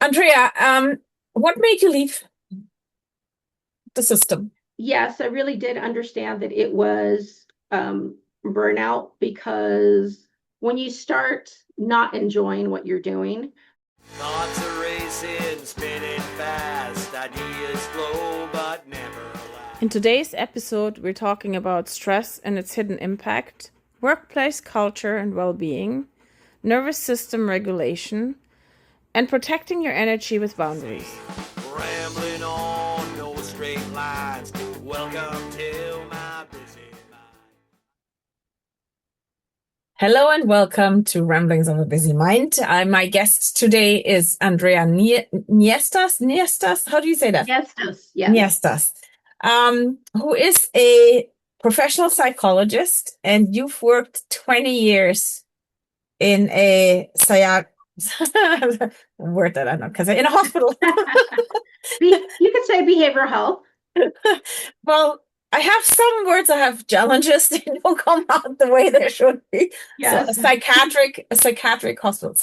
Andrea, what made you leave the system? Yes, I really did understand that it was burnout because when you start not enjoying what you're doing. Thoughts are racing, spinning fast, ideas flow but never last. In today's episode, we're talking about stress and its hidden impact, workplace culture and well being, nervous system regulation, and protecting your energy with boundaries. Rambling on, no straight lines. Welcome to my busy mind. Hello and welcome to Ramblings of a Busy Mind. My guest today is Andrea Niestas. Niestas, how do you say that? Yes. Niestas, who is a professional psychologist, and you've worked 20 years in a word that I don't know, because in a hospital. You could say behavioral health. Well, I have some words that have challenges. They don't come out the way they should be. So Yes. a psychiatric hospital.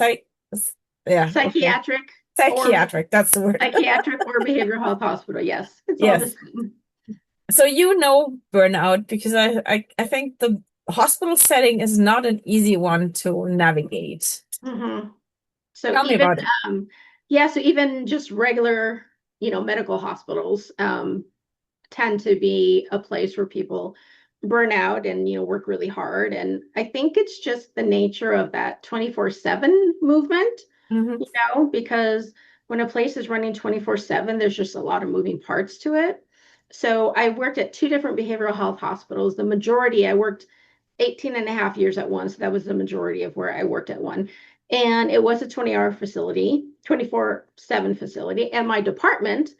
Yeah, okay. Psychiatric or Psychiatric, that's the word. psychiatric or behavioral health hospital. Yes, it's all the Yes. same. So you know burnout because I think the hospital setting is not an easy one to navigate. Mm-hmm. So Tell me even about it. so even just regular, medical hospitals tend to be a place where people burn out and work really hard. And I think it's just the nature of that 24/7 movement, Mhm. because when a place is running 24/7, there's just a lot of moving parts to it. So I worked at two different behavioral health hospitals. The majority, I worked 18 and a half years at one. So that was the majority of where I worked at one. And it was a 20-hour facility, 24/7 facility. And my department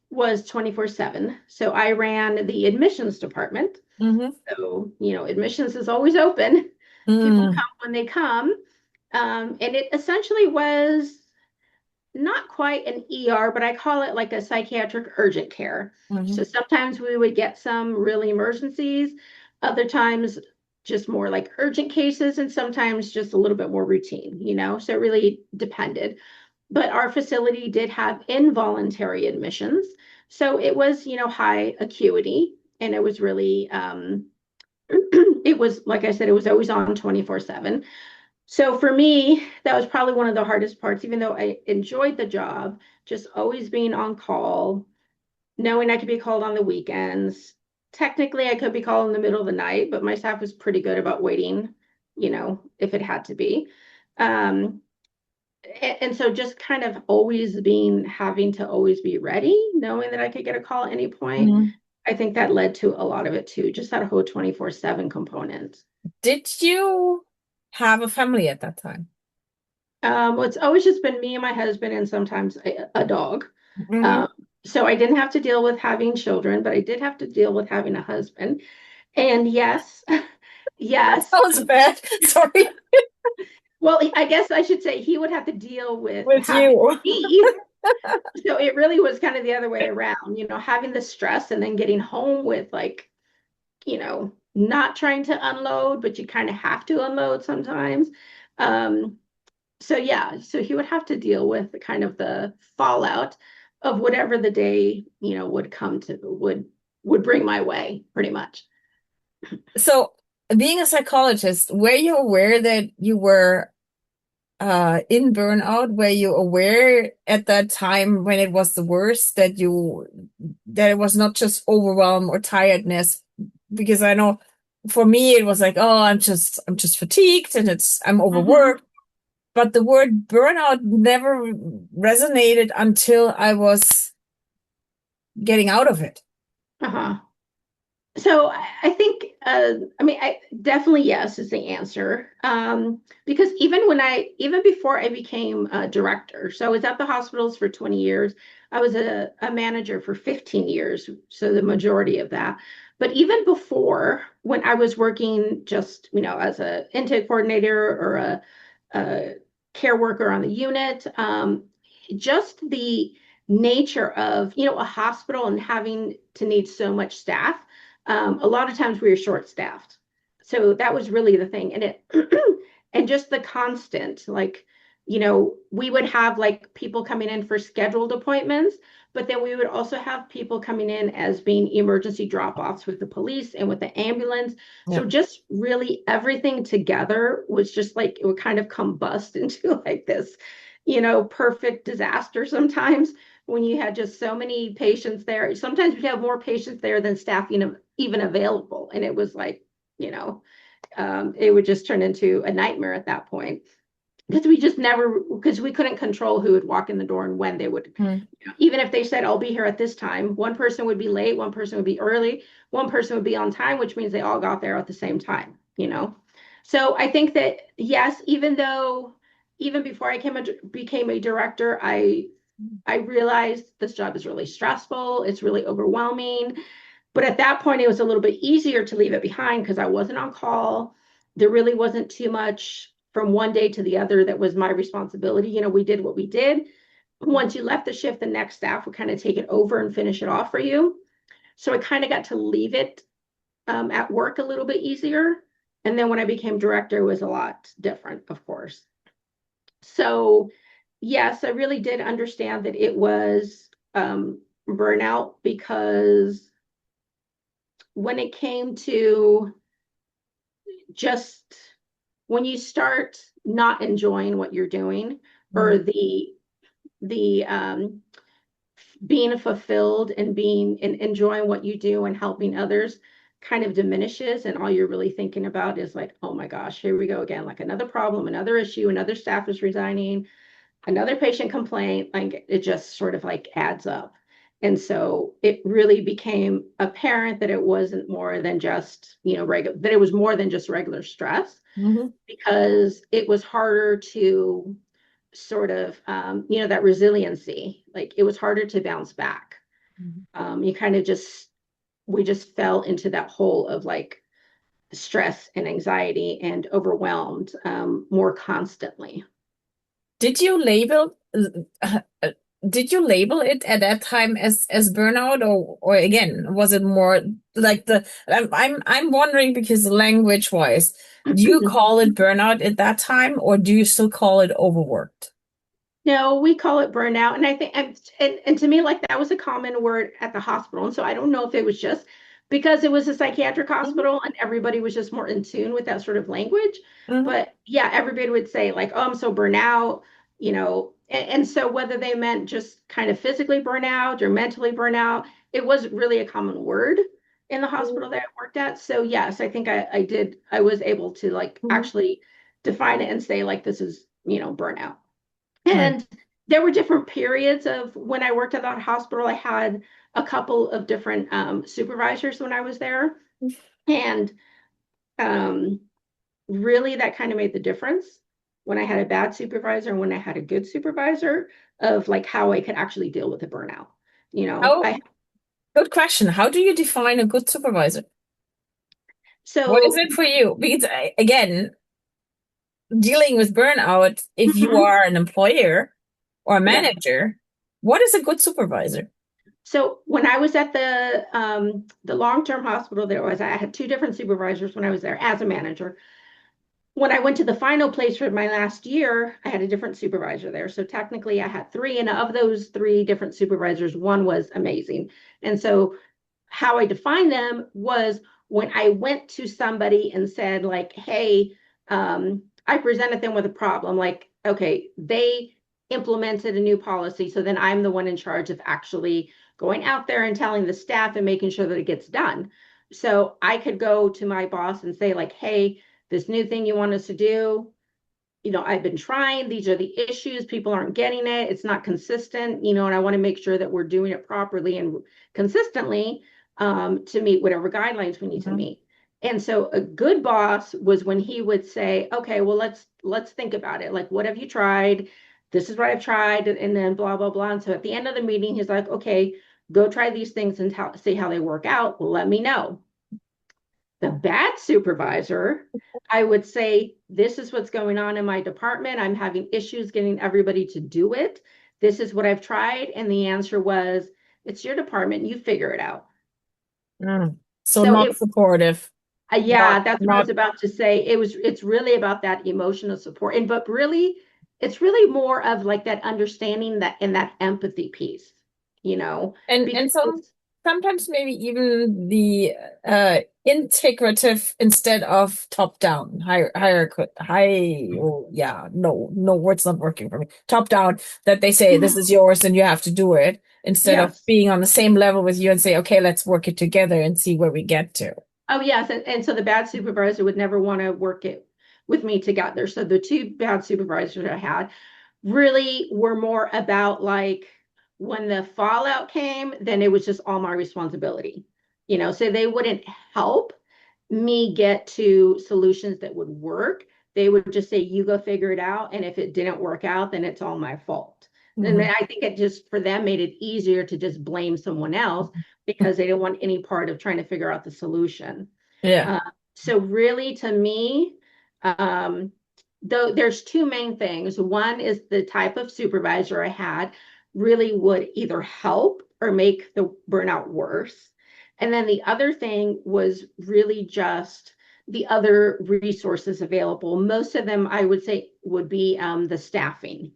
was 24/7. So I ran the admissions department. Mhm. So, admissions is always open. People Mm. come when they come. And it essentially was not quite an ER, but I call it like a psychiatric urgent care. So Mhm. sometimes we would get some really emergencies, other times just more like urgent cases, and sometimes just a little bit more routine. So it really depended. But our facility did have involuntary admissions. So it was, high acuity, and it was really, it was, like I said, it was always on 24/7. So for me, that was probably one of the hardest parts, even though I enjoyed the job, just always being on call, knowing I could be called on the weekends. Technically, I could be called in the middle of the night, but my staff was pretty good about waiting, if it had to be. Um, and so just kind of always having to always be ready, knowing that I could get a call at any point. Mhm. I think that led to a lot of it too, just that whole 24/7 component. Did you have a family at that time? Well, it's always just been me and my husband and sometimes a dog. Mhm. Um, so I didn't have to deal with having children, but I did have to deal with having a husband. And yes, yes. Sounds bad. Sorry. Well, I guess I should say he would have to deal with With having you. me. So it really was kind of the other way around, having the stress and then getting home with like, not trying to unload, but you kind of have to unload sometimes. Um, so yeah, so he would have to deal with the kind of the fallout of whatever the day, would come to would bring my way, pretty much. So, being a psychologist, were you aware that you were in burnout? Were you aware at that time when it was the worst that it was not just overwhelm or tiredness? Because I know for me it was like, oh, I'm just fatigued and I'm Mhm. overworked. But the word burnout never resonated until I was getting out of it. Uh-huh. So I think, I mean, I definitely yes is the answer. Because even before I became a director, so I was at the hospitals for 20 years. I was a manager for 15 years, so the majority of that. But even before, when I was working just, as a intake coordinator or a care worker on the unit, just the nature of, a hospital and having to need so much staff, a lot of times we were short staffed. So that was really the thing. And it and just the constant, like we would have like people coming in for scheduled appointments, but then we would also have people coming in as being emergency drop-offs with the police and with the ambulance. Yeah. So just really everything together was just like it would kind of combust into like this, perfect disaster sometimes when you had just so many patients there. Sometimes we'd have more patients there than staff, even available. And it was like, it would just turn into a nightmare at that point because we couldn't control who would walk in the door and when they would. Even if they said, I'll be here at this time, one person would be late, one person would be early, one person would be on time, which means they all got there at the same time. So I think that, yes, even before I became a director, I realized this job is really stressful. It's really overwhelming. But at that point, it was a little bit easier to leave it behind because I wasn't on call. There really wasn't too much from one day to the other that was my responsibility. We did what we did. Once you left the shift, the next staff would kind of take it over and finish it off for you. So I kind of got to leave it at work a little bit easier. And then when I became director, it was a lot different, of course. So yes, I really did understand that it was burnout because when it came to just when you start not enjoying what you're doing or the being fulfilled and enjoying what you do and helping others kind of diminishes, and all you're really thinking about is like, oh my gosh, here we go again, like another problem, another issue, another staff is resigning, another patient complaint. Like it just sort of like adds up. And so it really became apparent that it wasn't more than just, that it was more than just regular stress, because it was harder to sort of, that resiliency, like it was harder to bounce back. You kind of we just fell into that hole of like stress and anxiety and overwhelmed more constantly. Did you label did you label it at that time as burnout, or again, was it more like I'm wondering because language wise, do you call it burnout at that time, or do you still call it overworked? No, we call it burnout. And I think, and to me, like that was a common word at the hospital. And so I don't know if it was just because it was a psychiatric hospital and everybody was just more in tune with that sort of language. But yeah, everybody would say like, oh, I'm so burnt out, and so whether they meant just kind of physically burnout or mentally burnout, it was really a common word in the hospital that I worked at. So yes, I think I was able to like actually define it and say like, this is, burnout. And there were different periods of when I worked at that hospital. I had a couple of different supervisors when I was there. And really that kind of made the difference when I had a bad supervisor and when I had a good supervisor of like how I could actually deal with the burnout. Oh, good question. How do you define a good supervisor? What is So it for you? Because again, dealing with burnout, if you are an employer or a yeah. manager, what is a good supervisor? So when I was at the long-term hospital, I had two different supervisors when I was there as a manager. When I went to the final place for my last year, I had a different supervisor there. So technically I had three, and of those three different supervisors, one was amazing. And so how I defined them was when I went to somebody and said like, hey, I presented them with a problem, like, okay, they implemented a new policy. So then I'm the one in charge of actually going out there and telling the staff and making sure that it gets done. So I could go to my boss and say like, hey, this new thing you want us to do, I've been trying, these are the issues, people aren't getting it, it's not consistent, and I want to make sure that we're doing it properly and consistently to meet whatever guidelines we need to meet. And so a good boss was when he would say, okay, well, let's think about it. Like, what have you tried? This is what I've tried, and then blah, blah, blah. And so at the end of the meeting, he's like, okay, go try these things and see how they work out. Let me know. The bad supervisor, I would say, this is what's going on in my department. I'm having issues getting everybody to do it. This is what I've tried. And the answer was, it's your department. You figure it out. So not supportive. Yeah, that's what I was about to say. It's really about that emotional support. But really, it's really more of like that understanding that and that empathy piece, And because sometimes maybe even the integrative instead of top down, oh, yeah, no, word's not working for me. Top down, that they say this is yours and you have to do it, instead of yes. being on the same level with you and say, okay, let's work it together and see where we get to. Oh, yes. And so the bad supervisor would never want to work it with me together. So the two bad supervisors I had really were more about like when the fallout came, then it was just all my responsibility, so they wouldn't help me get to solutions that would work. They would just say, you go figure it out. And if it didn't work out, then it's all my fault. And Mhm. then I think it just for them made it easier to just blame someone else because they didn't want any part of trying to figure out the solution. Yeah. Uh, so really to me, um, though there's two main things. One is the type of supervisor I had really would either help or make the burnout worse. And then the other thing was really just the other resources available. Most of them, I would say, would be the staffing.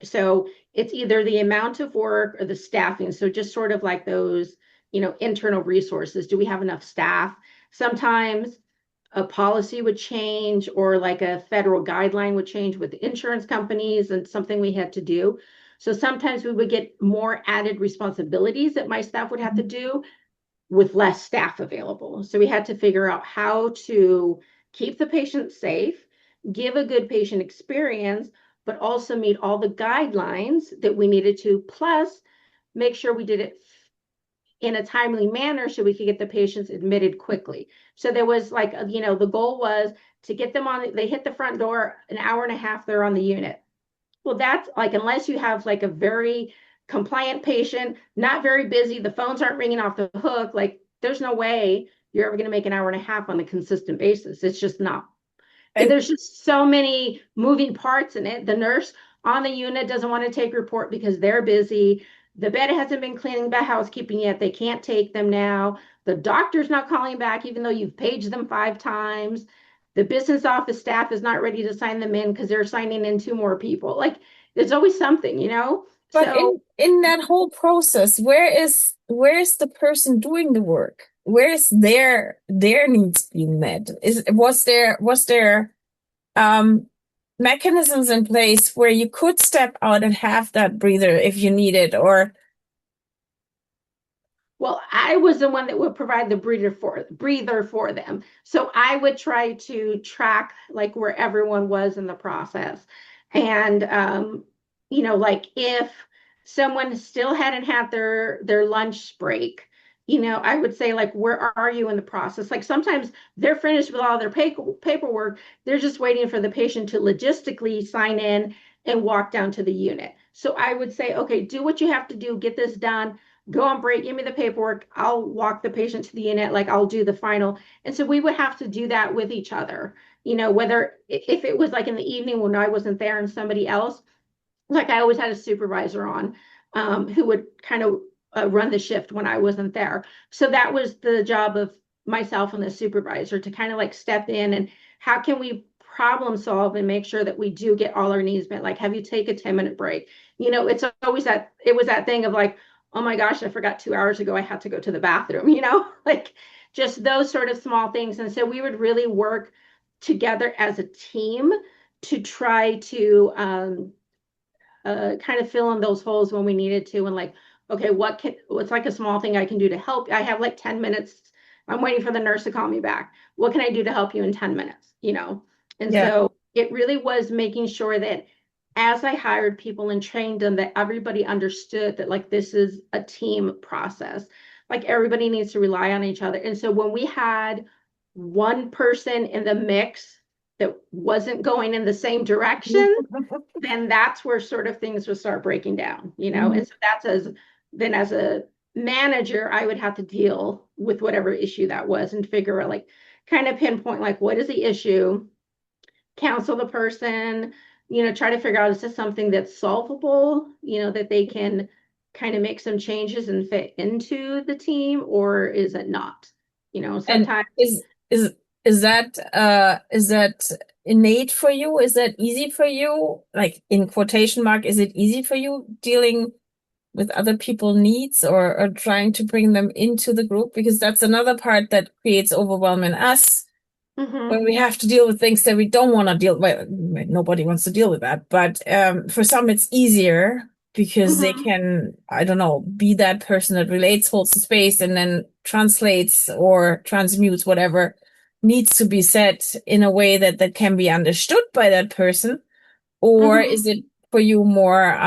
So it's either the amount of work or the staffing. So just sort of like those, internal resources. Do we have enough staff? Sometimes a policy would change or like a federal guideline would change with insurance companies and something we had to do. So sometimes we would get more added responsibilities that my staff would have to do with less staff available. So we had to figure out how to keep the patient safe, give a good patient experience, but also meet all the guidelines that we needed to, plus make sure we did it in a timely manner so we could get the patients admitted quickly. So there was like, the goal was to get them on, they hit the front door, an hour and a half, they're on the unit. Well, that's like, unless you have like a very compliant patient, not very busy, the phones aren't ringing off the hook, like there's no way you're ever going to make an hour and a half on a consistent basis. It's just not. And There's just so many moving parts in it. The nurse on the unit doesn't want to take report because they're busy. The bed hasn't been cleaning by housekeeping yet. They can't take them now. The doctor's not calling back, even though you've paged them 5 times. The business office staff is not ready to sign them in because they're signing in 2 more people. Like there's always something. but So in that whole process, where is the person doing the work? Where is their needs being met? Was there um mechanisms in place where you could step out and have that breather if you need it? Or well, I was the one that would provide the breather for them. So I would try to track like where everyone was in the process. And like if someone still hadn't had their lunch break, I would say like where are you in the process? Like sometimes they're finished with all their paperwork, they're just waiting for the patient to logistically sign in and walk down to the unit. So I would say, okay, do what you have to do, get this done, go on break, give me the paperwork, I'll walk the patient to the unit, like I'll do the final. And so we would have to do that with each other, whether if it was like in the evening when I wasn't there and somebody else, like I always had a supervisor on who would kind of run the shift when I wasn't there. So that was the job of myself and the supervisor to kind of like step in and how can we problem solve and make sure that we do get all our needs met. Like, have you take a 10-minute break? It's always it was that thing of like, oh my gosh, I forgot 2 hours ago I had to go to the bathroom, like just those sort of small things. And so we would really work together as a team to try to kind of fill in those holes when we needed to and like, okay, what's like a small thing I can do to help? I have like 10 minutes. I'm waiting for the nurse to call me back. What can I do to help you in 10 minutes? And yeah, so it really was making sure that as I hired people and trained them, that everybody understood that like this is a team process. Like everybody needs to rely on each other. And so when we had one person in the mix that wasn't going in the same direction, then that's where sort of things would start breaking down. Mhm. And so as a manager, I would have to deal with whatever issue that was and figure out like kind of pinpoint like what is the issue, counsel the person, try to figure out is this something that's solvable, that they can kind of make some changes and fit into the team, or is it not? And Sometimes is is that innate for you? Is that easy for you? Like in quotation mark, is it easy for you dealing with other people's needs or trying to bring them into the group? Because that's another part that creates overwhelm in us when Mm-hmm. we have to deal with things that we don't want to deal with. Well, nobody wants to deal with that, but for some it's easier because they Mm-hmm. can, I don't know, be that person that relates, holds the space, and then translates or transmutes whatever needs to be said in a way that can be understood by that person. Or Mm-hmm. is it for you more,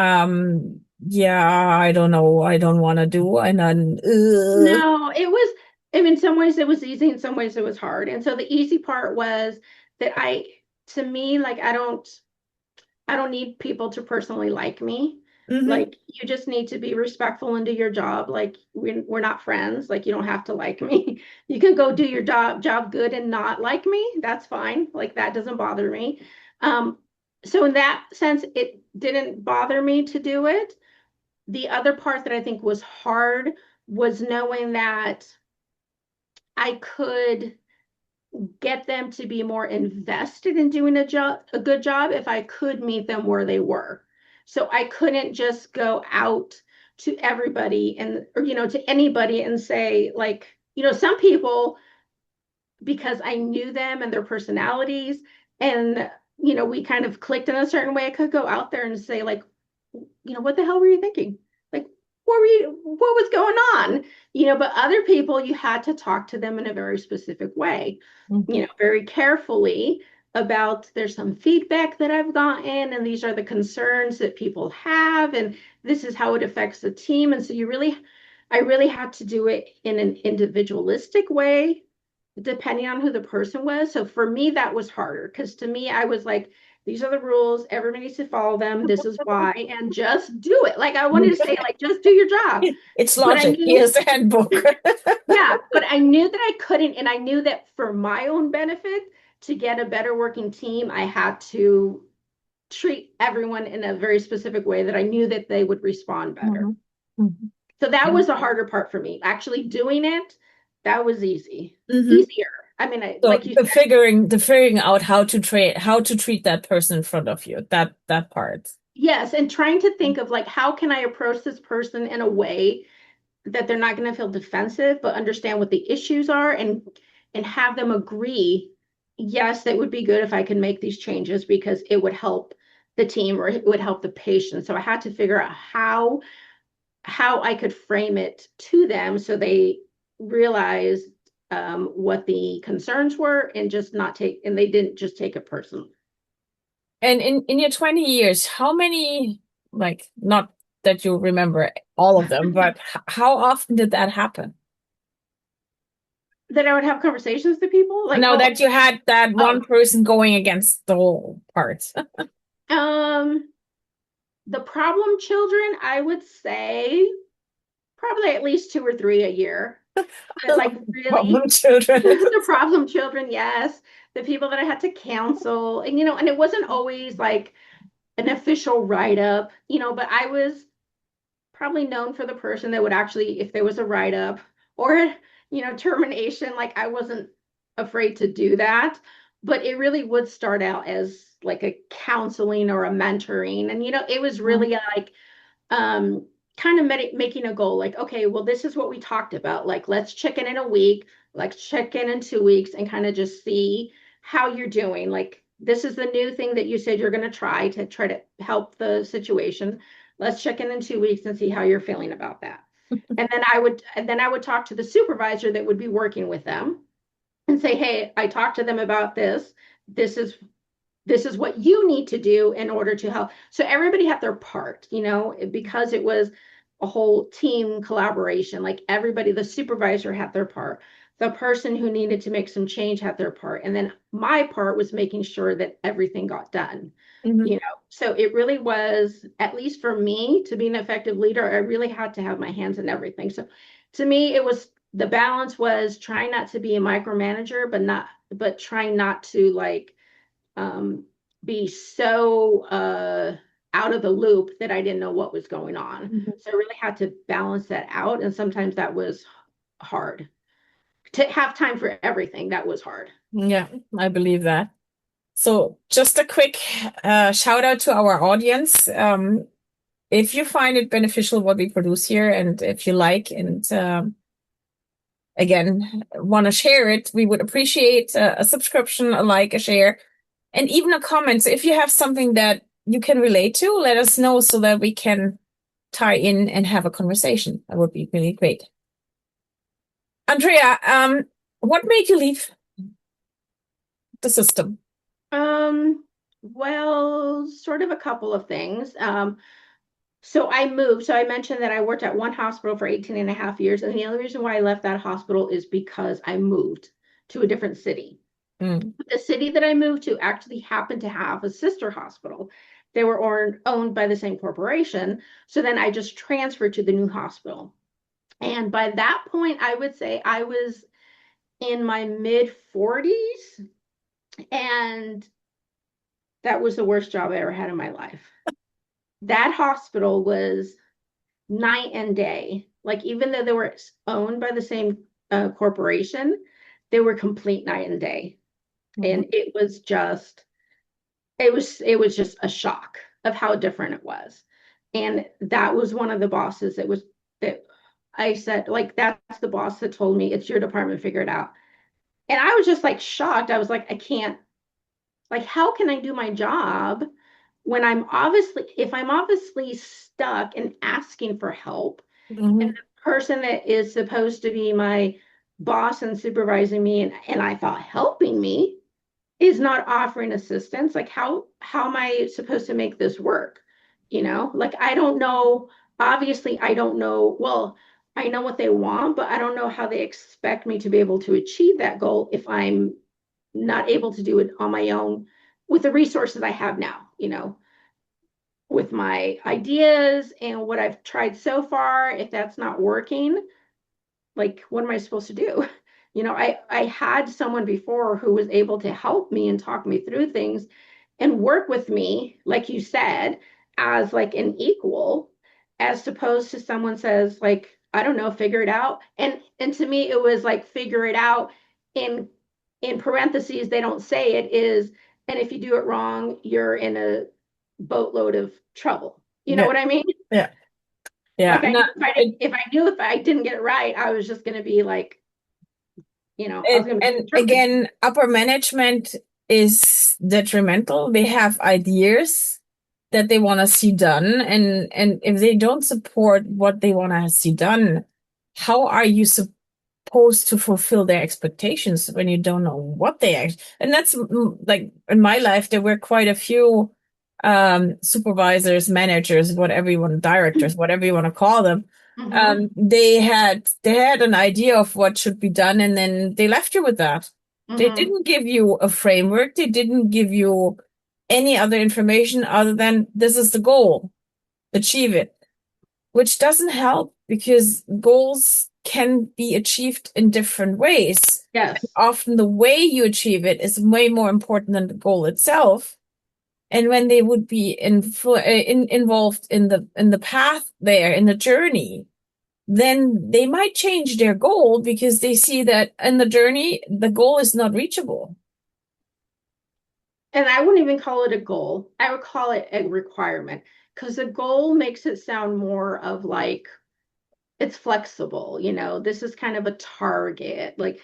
yeah, I don't know, I don't want to do, and then, No, it was, I mean, in some ways it was easy, in some ways it was hard. And so the easy part was that to me, like, I don't need people to personally like me. mm-hmm, Like, you just need to be respectful and do your job. Like, we're not friends. Like, you don't have to like me. You can go do your job good and not like me. That's fine. Like, that doesn't bother me. Um, so in that sense, it didn't bother me to do it. The other part that I think was hard was knowing that I could get them to be more invested in doing a good job if I could meet them where they were. So I couldn't just go out to everybody and, or, to anybody and say, like, some people, because I knew them and their personalities, and we kind of clicked in a certain way, I could go out there and say, like, what the hell were you thinking? Like, what was going on? But other people, you had to talk to them in a very specific way, mm-hmm, very carefully about, there's some feedback that I've gotten, and these are the concerns that people have, and this is how it affects the team. And so I really had to do it in an individualistic way, depending on who the person was. So for me, that was harder, because to me, I was like, these are the rules, everybody needs to follow them, this is why, and just do it. Like, I wanted to say, like, just do your job. it's But I logic. knew, Here's the handbook. yeah, but I knew that I couldn't, and I knew that for my own benefit, to get a better working team, I had to treat everyone in a very specific way that I knew that they would respond better. Mhm. Mhm. So that was the harder part for me. Actually doing it, that was Mhm. easier. I mean, So like you said, the figuring out how to treat that person in front of you, that part. yes, and trying to think of, like, how can I approach this person in a way that they're not going to feel defensive, but understand what the issues are, and have them agree, yes, it would be good if I can make these changes because it would help the team or it would help the patient. So I had to figure out how I could frame it to them so they realized what the concerns were, and just not take, and they didn't just take it personally. And in your 20 years, how many, like, not that you remember all of them, but how often did that happen? That I would have conversations with people like, Now that you had that oh, one person going against the whole part. um, the problem children, I would say probably at least two or three a year. But like, really, Problem children. the problem children, yes. The people that I had to counsel, and and it wasn't always like an official write-up, but I was probably known for the person that would actually, if there was a write-up or termination, like, I wasn't afraid to do that. But it really would start out as like a counseling or a mentoring, and it was really like, um kind of making a goal, like, okay, well, this is what we talked about, like, let's check in a week, let's check in 2 weeks, and kind of just see how you're doing. Like, this is the new thing that you said you're going to try to help the situation. Let's check in 2 weeks and see how you're feeling about that. And then I would talk to the supervisor that would be working with them and say, hey, I talked to them about this. This is what you need to do in order to help. So everybody had their part, because it was a whole team collaboration. Like, everybody, the supervisor had their part. The person who needed to make some change had their part. And then my part was making sure that everything got done. Mhm. So it really was, at least for me, to be an effective leader, I really had to have my hands in everything. So to me, it was, the balance was trying not to be a micromanager, but trying not to, like, um, be so out of the loop that I didn't know what was going on. Mhm. So I really had to balance that out. And sometimes that was hard. To have time for everything, that was hard. Yeah, I believe that. So just a quick shout out to our audience. If you find it beneficial what we produce here, and if you like and again want to share it, we would appreciate a subscription, a like, a share, and even a comment. So if you have something that you can relate to, let us know so that we can tie in and have a conversation. That would be really great. Andrea, what made you leave the system? Well, sort of a couple of things. So I moved. So I mentioned that I worked at one hospital for 18 and a half years. And the only reason why I left that hospital is because I moved to a different city. Mm. The city that I moved to actually happened to have a sister hospital. They were owned by the same corporation. So then I just transferred to the new hospital. And by that point, I would say I was in my mid 40s. And that was the worst job I ever had in my life. That hospital was night and day. Like, even though they were owned by the same corporation, they were complete night and day. Mhm. And it was just a shock of how different it was. And that was one of the bosses that I said, like, that's the boss that told me, it's your department, figure it out. And I was just like shocked. I was like, I can't, like, how can I do my job when if I'm obviously stuck and asking for help, and Mhm. the person that is supposed to be my boss and supervising me and I thought helping me is not offering assistance, like how am I supposed to make this work? Like, I don't know. Obviously, I don't know. Well, I know what they want, but I don't know how they expect me to be able to achieve that goal if I'm not able to do it on my own with the resources I have now, with my ideas and what I've tried so far. If that's not working, like, what am I supposed to do? I had someone before who was able to help me and talk me through things and work with me, like you said, as like an equal, as opposed to someone says, like, I don't know, figure it out. And to me, it was like, figure it out in parentheses, they don't say it is, and if you do it wrong, you're in a boatload of trouble. You know Yeah, what I mean? yeah, yeah. Like, I No, knew if I didn't get it right, I was just going to be like, I was going to be and determined. again, upper management is detrimental. They have ideas that they want to see done, and if they don't support what they want to see done, how are you supposed to fulfill their expectations when you don't know what they act? And that's like in my life, there were quite a few supervisors, managers, whatever you want, directors, whatever you want to call them. Mm-hmm. They had an idea of what should be done, and then they left you with that. They Mm-hmm. didn't give you a framework. They didn't give you any other information other than this is the goal, achieve it, which doesn't help because goals can be achieved in different ways. Yes. Often the way you achieve it is way more important than the goal itself. And when they would be involved in the path there, in the journey, then they might change their goal because they see that in the journey, the goal is not reachable. And I wouldn't even call it a goal. I would call it a requirement, because a goal makes it sound more of like it's flexible. This is kind of a target. Like,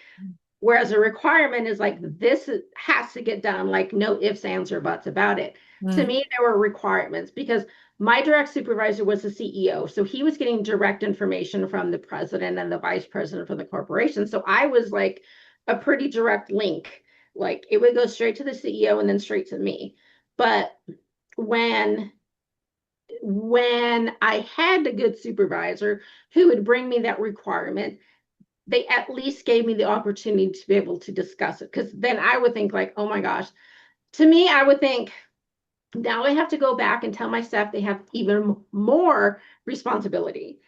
whereas a requirement is like, this has to get done, like, no ifs, ands, or buts about it. To Mm. me, there were requirements because my direct supervisor was the CEO. So he was getting direct information from the president and the vice president for the corporation. So I was like a pretty direct link. Like, it would go straight to the CEO and then straight to me. But when when I had a good supervisor who would bring me that requirement, they at least gave me the opportunity to be able to discuss it. Because then I would think, like, oh my gosh, to me, I would think, now I have to go back and tell my staff they have even more responsibility.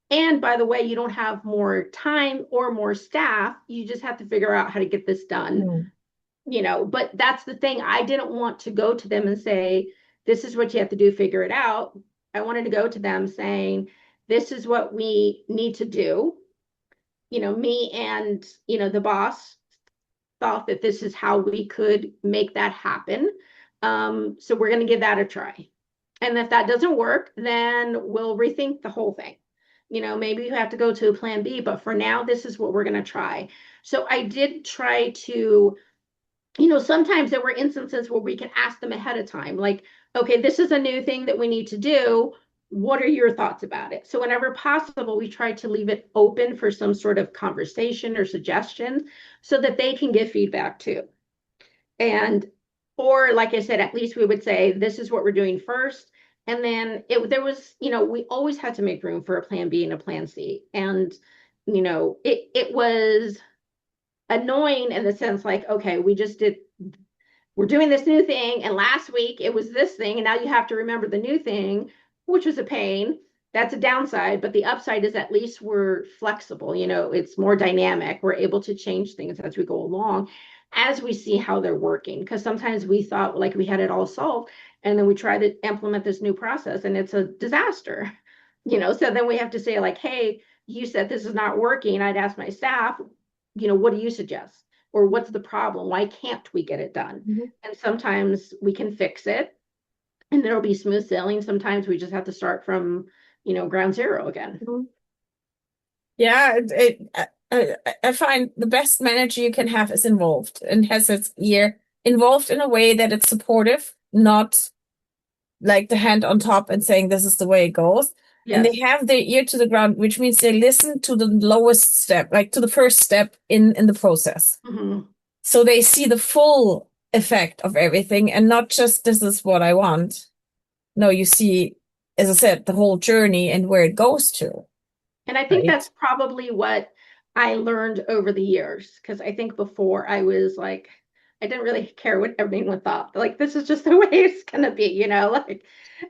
And by the way, you don't have more time or more staff. You just have to figure out how to get this done. Mm. But that's the thing. I didn't want to go to them and say, this is what you have to do, figure it out. I wanted to go to them saying, this is what we need to do. Me and, the boss, thought that this is how we could make that happen. So we're going to give that a try. And if that doesn't work, then we'll rethink the whole thing. Maybe you have to go to a plan B, but for now, this is what we're going to try. So I did try to, sometimes there were instances where we can ask them ahead of time, like, okay, this is a new thing that we need to do. What are your thoughts about it? So whenever possible, we try to leave it open for some sort of conversation or suggestions so that they can give feedback too. And, or like I said, at least we would say, this is what we're doing first. And then there was, we always had to make room for a plan B and a plan C. And, it was annoying in the sense like, okay, we're doing this new thing. And last week it was this thing. And now you have to remember the new thing, which was a pain. That's a downside. But the upside is at least we're flexible. It's more dynamic. We're able to change things as we go along, as we see how they're working. Because sometimes we thought like we had it all solved. And then we try to implement this new process and it's a disaster. So then we have to say like, hey, you said this is not working. I'd ask my staff, what do you suggest? Or what's the problem? Why can't we get it done? Mm-hmm. And sometimes we can fix it and there'll be smooth sailing. Sometimes we just have to start from, ground zero again. Mm-hmm. Yeah, I find the best manager you can have is involved and has its ear involved in a way that it's supportive, not like the hand on top and saying this is the way it goes. And Yes. they have their ear to the ground, which means they listen to the lowest step, like to the first step in the process. Mm-hmm. So they see the full effect of everything and not just this is what I want. No, you see, as I said, the whole journey and where it goes to. And I think Right. that's probably what I learned over the years. Because I think before I was like, I didn't really care what everyone thought. Like, this is just the way it's going to be, like,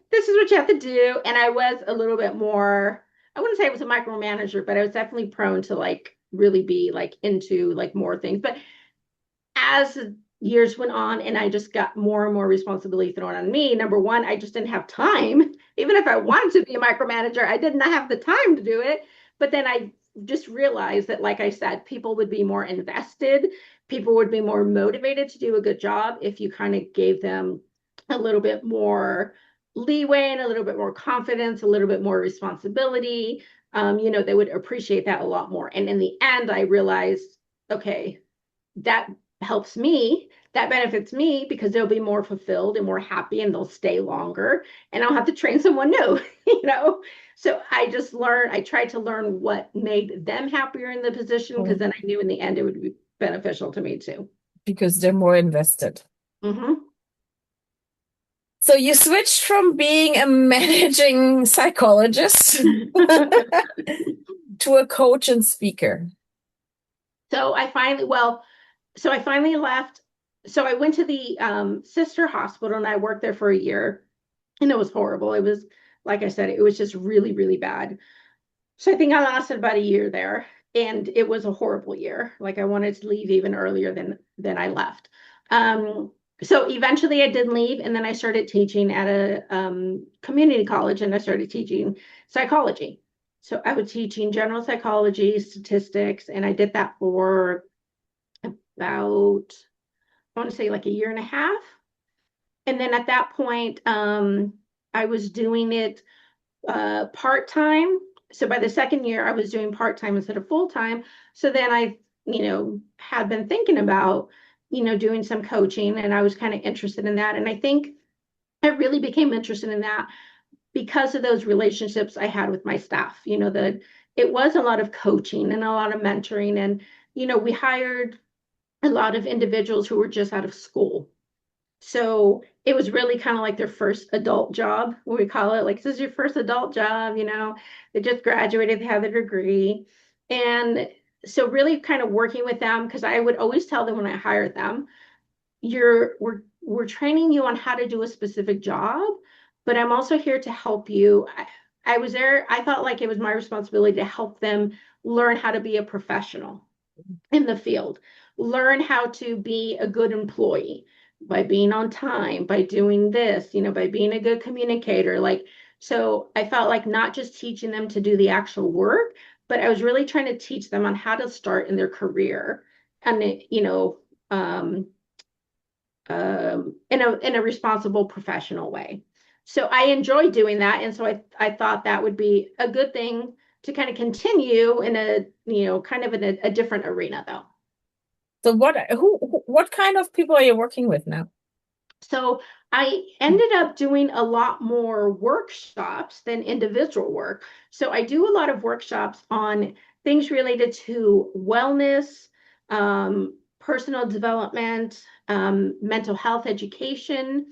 this is what you have to do. And I was a little bit more, I wouldn't say I was a micromanager, but I was definitely prone to like really be like into like more things. But as years went on and I just got more and more responsibility thrown on me, number one, I just didn't have time. Even if I wanted to be a micromanager, I did not have the time to do it. But then I just realized that, like I said, people would be more invested. People would be more motivated to do a good job if you kind of gave them a little bit more leeway and a little bit more confidence, a little bit more responsibility. They would appreciate that a lot more. And in the end, I realized, okay, that helps me, that benefits me because they'll be more fulfilled and more happy and they'll stay longer and I'll have to train someone new, So I tried to learn what made them happier in the position because then I knew in the end it would be beneficial to me too. Because they're more invested. Mm-hmm. So you switched from being a managing psychologist to a coach and speaker. So I finally left. So I went to the sister hospital and I worked there for a year and it was horrible. It was, like I said, it was just really, really bad. So I think I lasted about a year there and it was a horrible year. Like I wanted to leave even earlier than I left. So eventually I did leave and then I started teaching at a community college and I started teaching psychology. So I was teaching general psychology, statistics, and I did that for about, I want to say like a year and a half. And then at that point, I was doing it part-time. So by the second year, I was doing part-time instead of full-time. So then I, had been thinking about, doing some coaching and I was kind of interested in that. And I think I really became interested in that because of those relationships I had with my staff, that it was a lot of coaching and a lot of mentoring. And, we hired a lot of individuals who were just out of school. So it was really kind of like their first adult job, what we call it. Like, this is your first adult job, they just graduated, they have their degree. And so really kind of working with them, because I would always tell them when I hired them, we're training you on how to do a specific job, but I'm also here to help you. I was there, I felt like it was my responsibility to help them learn how to be a professional in the field, learn how to be a good employee by being on time, by doing this, by being a good communicator. So I felt like not just teaching them to do the actual work, but I was really trying to teach them on how to start in their career and, um, in a responsible professional way. So I enjoy doing that. And so I thought that would be a good thing to kind of continue in a, kind of in a different arena though. So what kind of people are you working with now? So I ended up doing a lot more workshops than individual work. So I do a lot of workshops on things related to wellness, personal development, mental health education.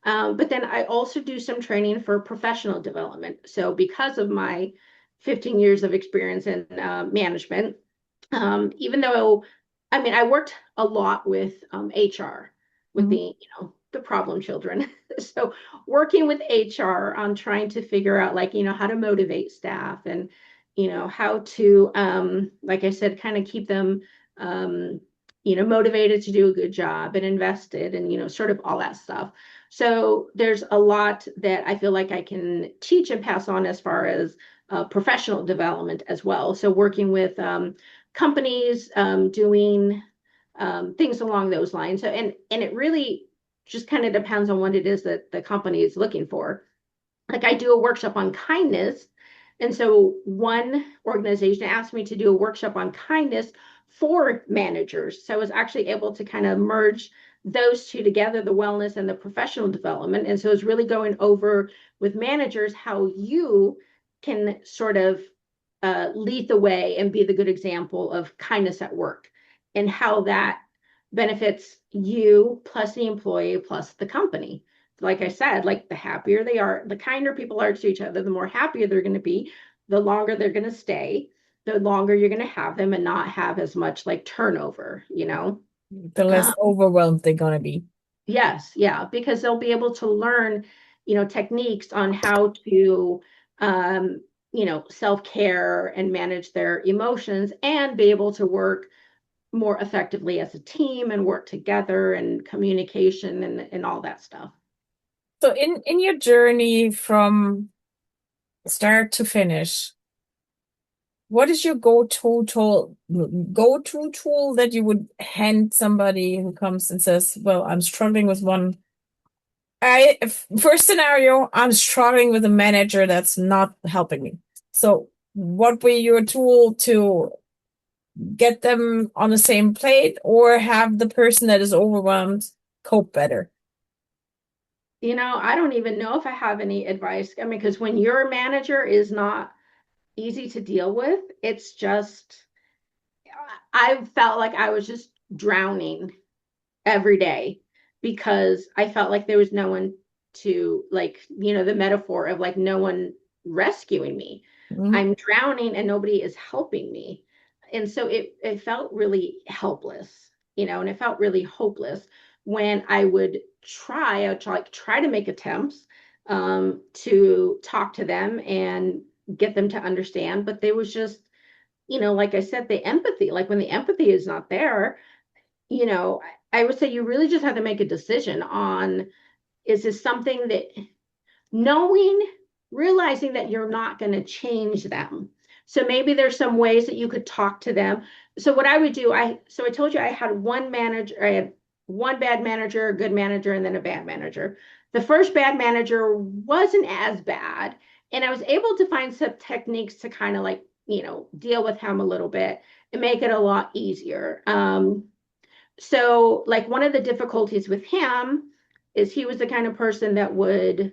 But then I also do some training for professional development. So because of my 15 years of experience in management, even though, I mean, I worked a lot with HR, with Mhm. the problem children. So working with HR on trying to figure out like, how to motivate staff and, how to, like I said, kind of keep them, motivated to do a good job and invested and, sort of all that stuff. So there's a lot that I feel like I can teach and pass on as far as professional development as well. So working with companies, doing things along those lines. So, and it really just kind of depends on what it is that the company is looking for. Like I do a workshop on kindness. And so one organization asked me to do a workshop on kindness for managers. So I was actually able to kind of merge those two together, the wellness and the professional development. And so it's really going over with managers how you can sort of lead the way and be the good example of kindness at work and how that benefits you plus the employee plus the company. Like I said, like the happier they are, the kinder people are to each other, the more happier they're going to be, the longer they're going to stay, the longer you're going to have them and not have as much like turnover. The less Um, overwhelmed they're gonna be. yes, yeah, because they'll be able to learn, techniques on how to, self-care and manage their emotions and be able to work more effectively as a team and work together and communication and all that stuff. So in your journey from start to finish, what is your go-to tool that you would hand somebody who comes and says, "Well, I'm struggling with one. First scenario, I'm struggling with a manager that's not helping me." So, what would be your tool to get them on the same plate or have the person that is overwhelmed cope better? I don't even know if I have any advice. I mean, because when your manager is not easy to deal with, it's just, I felt like I was just drowning every day because I felt like there was no one to, like, the metaphor of like no one rescuing me. Mhm. I'm drowning and nobody is helping me. And so it felt really helpless, and it felt really hopeless when I would try to make attempts to talk to them and get them to understand, but there was just, like I said, the empathy, like when the empathy is not there, you know, I would say you really just have to make a decision on, is this something that knowing, realizing that you're not going to change them. So maybe there's some ways that you could talk to them. So what I would do, so I told you I had one manager, I had one bad manager, a good manager, and then a bad manager. The first bad manager wasn't as bad, and I was able to find some techniques to kind of like, deal with him a little bit and make it a lot easier. So like one of the difficulties with him is he was the kind of person that would,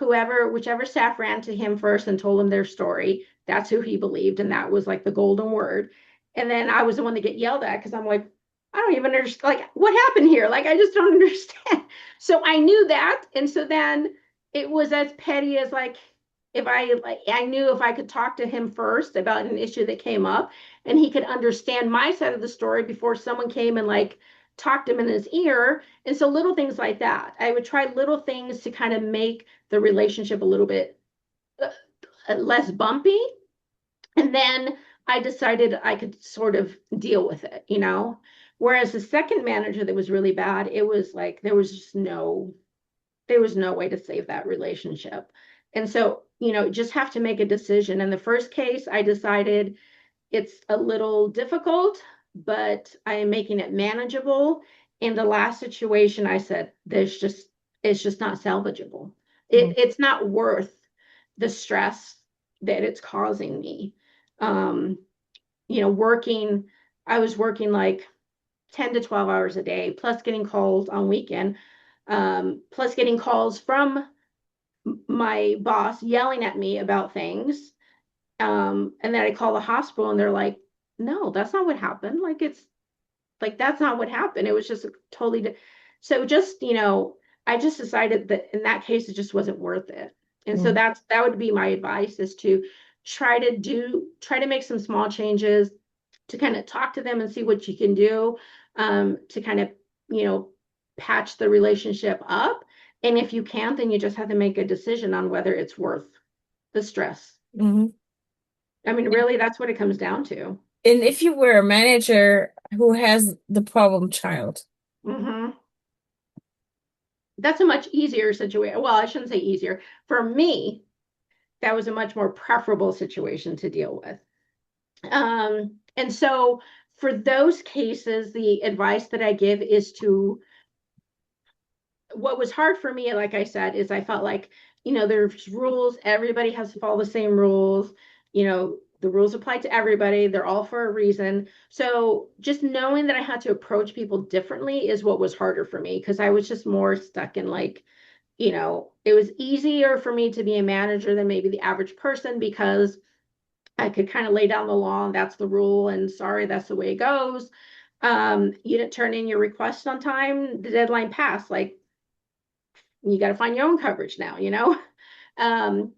whichever staff ran to him first and told him their story, that's who he believed, and that was like the golden word. And then I was the one to get yelled at because I'm like, I don't even understand, like, what happened here? Like, I just don't understand. So I knew that, and so then it was as petty as like, if I like, I knew if I could talk to him first about an issue that came up, and he could understand my side of the story before someone came and like talked him in his ear. And so little things like that, I would try little things to kind of make the relationship a little bit less bumpy. And then I decided I could sort of deal with it. Whereas the second manager that was really bad, it was like there was no way to save that relationship. And so, just have to make a decision. In the first case, I decided it's a little difficult. but I am making it manageable. In the last situation, I said, it's just not salvageable. Mm. It's not worth the stress that it's causing me. Um, working, I was working like 10 to 12 hours a day, plus getting calls on weekend, plus getting calls from my boss yelling at me about things. And then I call the hospital and they're like, no, that's not what happened. Like, it's like, that's not what happened. It was just totally. So just, I just decided that in that case, it just wasn't worth it. And so Mm. that would be my advice, is to try to make some small changes, to kind of talk to them and see what you can do, to kind of, you know, patch the relationship up. And if you can't, then you just have to make a decision on whether it's worth the stress. Mhm. I mean, really, that's what it comes down to. And if you were a manager who has the problem child, Hmm. That's a much easier situation. Well, I shouldn't say easier. For me, that was a much more preferable situation to deal with. And so for those cases, the advice that I give is to, what was hard for me, like I said, is I felt like, there's rules, everybody has to follow the same rules, the rules apply to everybody, they're all for a reason. So just knowing that I had to approach people differently is what was harder for me, because I was just more stuck in like, it was easier for me to be a manager than maybe the average person, because I could kind of lay down the law and that's the rule, and sorry, that's the way it goes. You didn't turn in your request on time, the deadline passed. Like, you got to find your own coverage now. Um,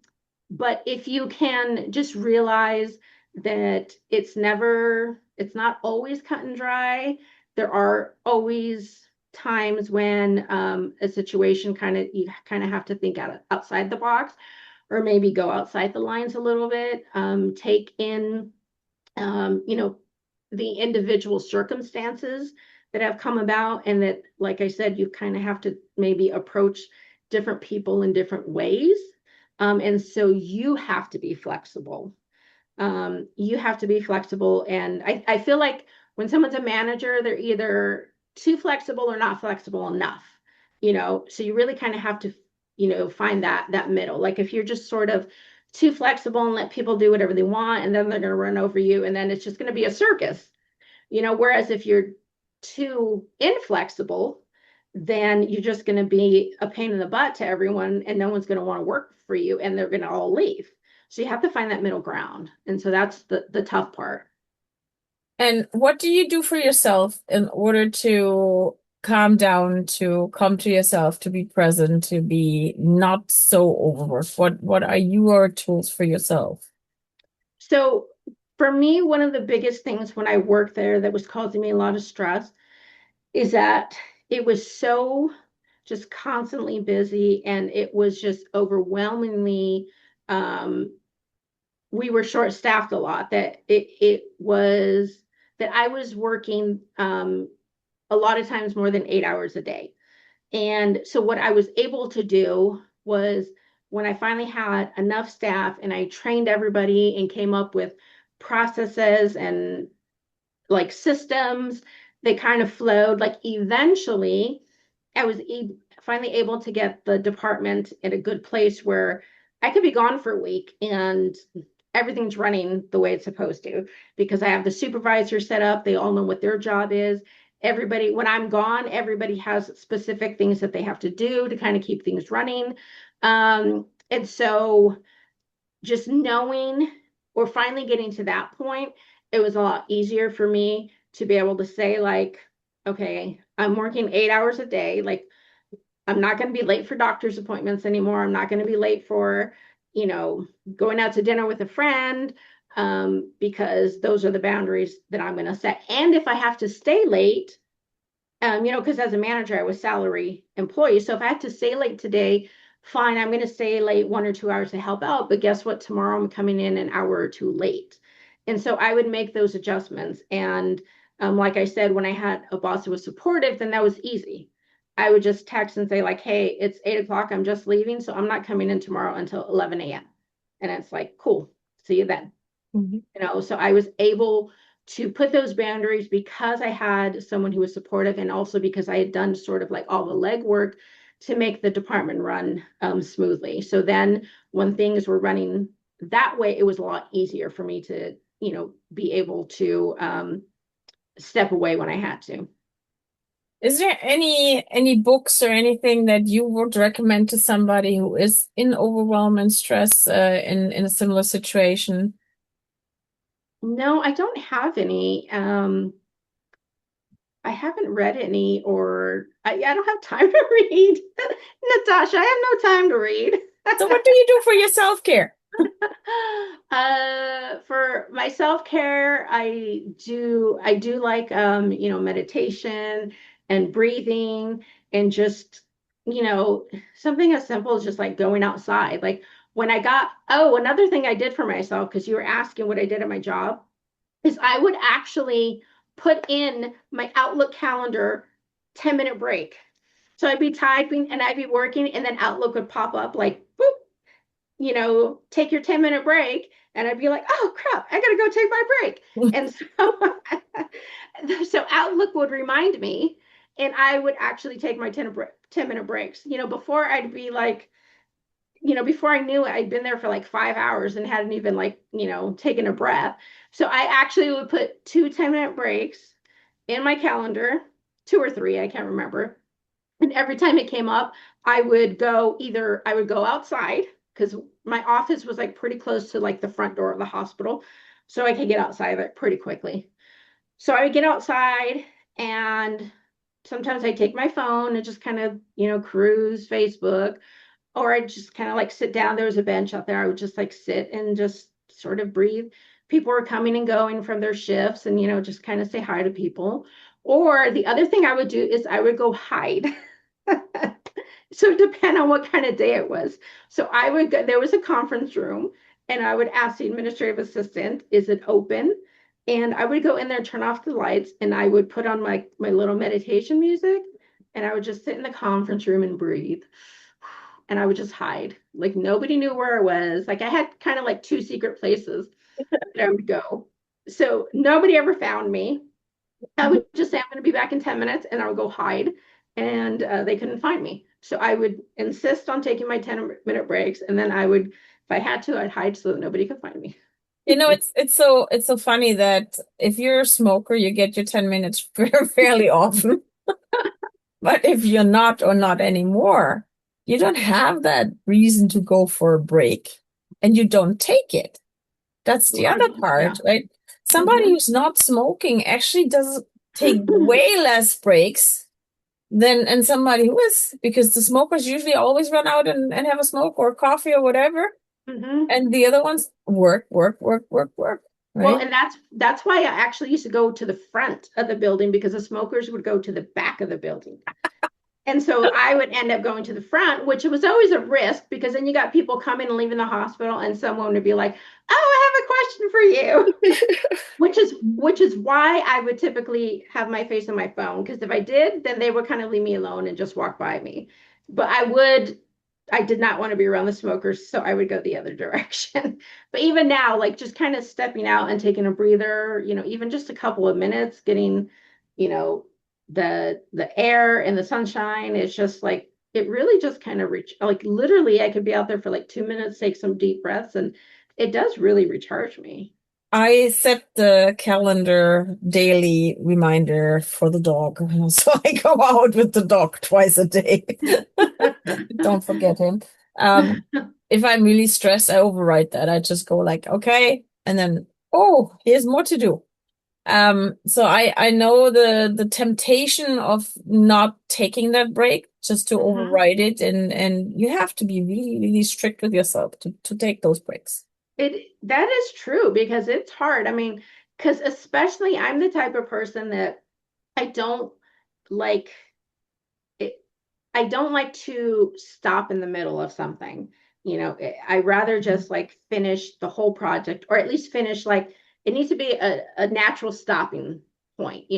but if you can just realize that it's not always cut and dry. There are always times when a situation you kind of have to think outside the box, or maybe go outside the lines a little bit, take in, the individual circumstances that have come about, and that, like I said, you kind of have to maybe approach different people in different ways. And so you have to be flexible. You have to be flexible. And I feel like when someone's a manager, they're either too flexible or not flexible enough, so you really kind of have to, find that middle. Like, if you're just sort of too flexible and let people do whatever they want, and then they're going to run over you, and then it's just going to be a circus, whereas if you're too inflexible, then you're just going to be a pain in the butt to everyone, and no one's going to want to work for you, and they're going to all leave. So you have to find that middle ground. And so that's the tough part. and what do you do for yourself in order to calm down, to come to yourself, to be present, to be not so overworked? What are your tools for yourself? So for me, one of the biggest things when I worked there that was causing me a lot of stress is that it was so just constantly busy, and it was just overwhelmingly, we were short staffed a lot, that it was that I was working, a lot of times more than 8 hours a day. And so what I was able to do was, when I finally had enough staff and I trained everybody and came up with processes and like systems, they kind of flowed. Like, eventually I was finally able to get the department in a good place where I could be gone for a week and everything's running the way it's supposed to, because I have the supervisor set up. They all know what their job is. Everybody, when I'm gone, everybody has specific things that they have to do to kind of keep things running. And so just knowing, or finally getting to that point, it was a lot easier for me to be able to say, like, okay, I'm working 8 hours a day. Like, I'm not going to be late for doctor's appointments anymore. I'm not going to be late for, you know, going out to dinner with a friend, because those are the boundaries that I'm going to set. And if I have to stay late, because as a manager, I was salary employee. So if I had to stay late today, fine, I'm going to stay late 1 or 2 hours to help out. But guess what? Tomorrow I'm coming in an hour or two late. And so I would make those adjustments. And like I said, when I had a boss who was supportive, then that was easy. I would just text and say, like, hey, it's 8 o'clock. I'm just leaving. So I'm not coming in tomorrow until 11 a.m. And it's like, cool, see you then. Mhm. So I was able to put those boundaries because I had someone who was supportive, and also because I had done sort of like all the legwork to make the department run smoothly. So then when things were running that way, it was a lot easier for me to, be able to step away when I had to. Is there any books or anything that you would recommend to somebody who is in overwhelm and stress in a similar situation? No, I don't have any. I haven't read any, or I don't have time to read. Natasha, I have no time to read. So what do you do for your self-care? For my self-care, I do like meditation and breathing, and just, something as simple as just like going outside. Like another thing I did for myself, because you were asking what I did at my job, is I would actually put in my Outlook calendar 10-minute break. So I'd be typing and I'd be working, and then Outlook would pop up like, boop, take your 10-minute break. And I'd be like, oh crap, I gotta go take my break. And so Outlook would remind me, and I would actually take my 10-minute breaks. Before I'd be like, before I knew it, I'd been there for like 5 hours and hadn't even like, taken a breath. So I actually would put two 10-minute breaks in my calendar, two or three, I can't remember. And every time it came up, I would go outside, because my office was like pretty close to like the front door of the hospital. So I could get outside like pretty quickly. So I would get outside, and sometimes I take my phone and just kind of, cruise Facebook, or I just kind of like sit down. There was a bench out there. I would just like sit and just sort of breathe. People were coming and going from their shifts, and, just kind of say hi to people. Or the other thing I would do is I would go hide. So it depended on what kind of day it was. So I would go, there was a conference room, and I would ask the administrative assistant, is it open? And I would go in there, turn off the lights, and I would put on my little meditation music, and I would just sit in the conference room and breathe. And I would just hide. Like nobody knew where I was. Like I had kind of like two secret places that I would go. So nobody ever found me. I would just say, I'm going to be back in 10 minutes, and I would go hide, and they couldn't find me. So I would insist on taking my 10-minute breaks. And then if I had to, I'd hide so that nobody could find me. It's so funny that if you're a smoker, you get your 10 minutes fairly often. But if you're not, or not anymore, you don't have that reason to go for a break, and you don't take it. That's the other part, right? Somebody who's not smoking actually does take way less breaks than somebody who is, because the smokers usually always run out and have a smoke or coffee or whatever. And the other ones work, right? Well, and that's why I actually used to go to the front of the building, because the smokers would go to the back of the building. And so I would end up going to the front, which was always a risk, because then you got people coming and leaving the hospital, and someone would be like, oh, I have a question for you, which is why I would typically have my face on my phone, because if I did, then they would kind of leave me alone and just walk by me. But I did not want to be around the smokers, so I would go the other direction. But even now, like just kind of stepping out and taking a breather, even just a couple of minutes, getting, the air and the sunshine, is just like, it really just kind of like literally I could be out there for like 2 minutes, take some deep breaths, and it does really recharge me. I set the calendar daily reminder for the dog. So I go out with the dog twice a day. Don't forget him. If I'm really stressed, I overwrite that. I just go like, okay, and then, oh, here's more to do. So I know the temptation of not taking that break, just to override it, and you have to be really, really strict with yourself to take those breaks. That is true, because it's hard. I mean, because especially I'm the type of person that I don't like it. I don't like to stop in the middle of something. I rather just like finish the whole project, or at least finish, like it needs to be a natural stopping point,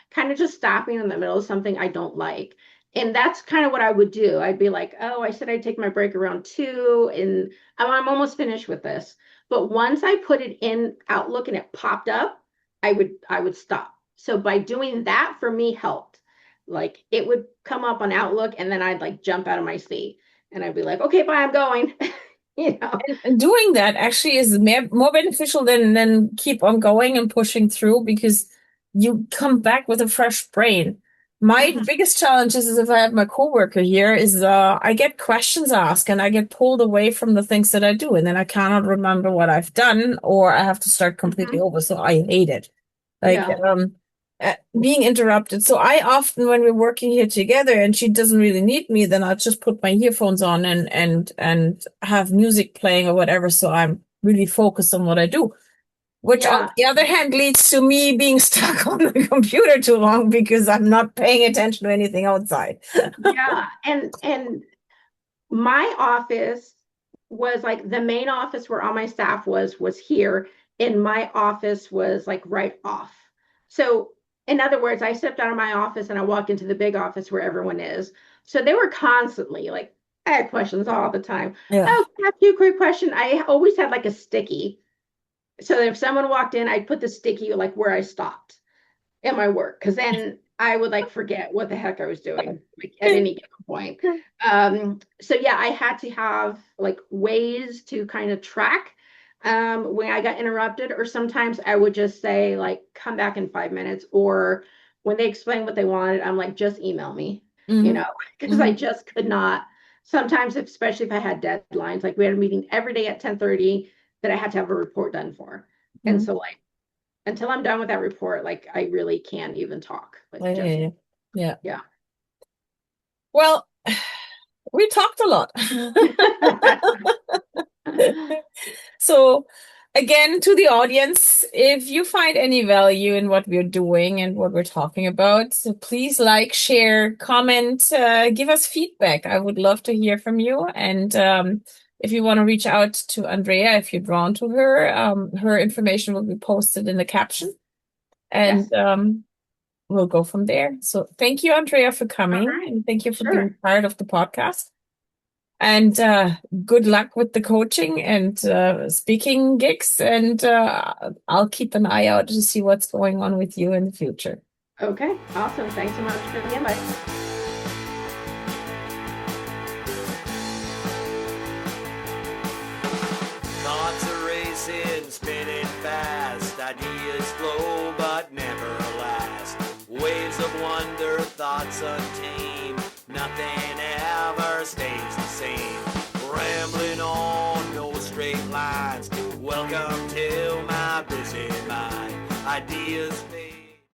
kind of just stopping in the middle of something I don't like. And that's kind of what I would do. I'd be like, oh, I said I'd take my break around 2, and I'm almost finished with this. But once I put it in Outlook and it popped up, I would stop. So by doing that for me helped. Like it would come up on Outlook and then I'd like jump out of my seat and I'd be like, okay, bye, I'm going. You know. And doing that actually is more beneficial than keep on going and pushing through, because you come back with a fresh brain. My Mhm. biggest challenge is if I have my coworker here is I get questions asked and I get pulled away from the things that I do, and then I cannot remember what I've done, or I have to start completely Mhm. over. So I hate it. Like Yeah. being interrupted. So I often, when we're working here together and she doesn't really need me, then I'll just put my earphones on and have music playing or whatever. So I'm really focused on what I do, which on Yeah. the other hand leads to me being stuck on the computer too long because I'm not paying attention to anything outside. Yeah. And my office was like the main office where all my staff was here, and my office was like right off. So in other words, I stepped out of my office and I walked into the big office where everyone is. So they were constantly like, I had questions all the time. Yeah. Oh, can I ask you a quick question? I always had like a sticky. So that if someone walked in, I'd put the sticky like where I stopped in my work, because then I would like forget what the heck I was doing like at any given point. So yeah, I had to have like ways to kind of track when I got interrupted, or sometimes I would just say like come back in 5 minutes, or when they explain what they wanted, I'm like just email me, you Hmm. know, because I Hmm. just could not. Sometimes, especially if I had deadlines, like we had a meeting every day at 10:30 that I had to have a report done for. And Hmm. so like until I'm done with that report, like I really can't even talk. Like Yeah, yeah, just yeah. Yeah. yeah. Well, we talked a lot. So, again, to the audience, if you find any value in what we're doing and what we're talking about, so please like, share, comment, give us feedback. I would love to hear from you. And if you want to reach out to Andrea, if you're drawn to her, her information will be posted in the caption, Yes. and we'll go from there. So, thank you, Andrea, for All coming, right. and thank you for being Sure. part of the podcast. And good luck with the coaching and speaking gigs. And I'll keep an eye out to see what's going on with you in the future. Okay. Awesome. Thanks so much for the invite. Thoughts are racing, spinning fast. Ideas flow, but never last. Waves of wonder, thoughts untamed. Nothing ever stays the same. Rambling on, no straight lines. Welcome to my busy mind. Ideas fade.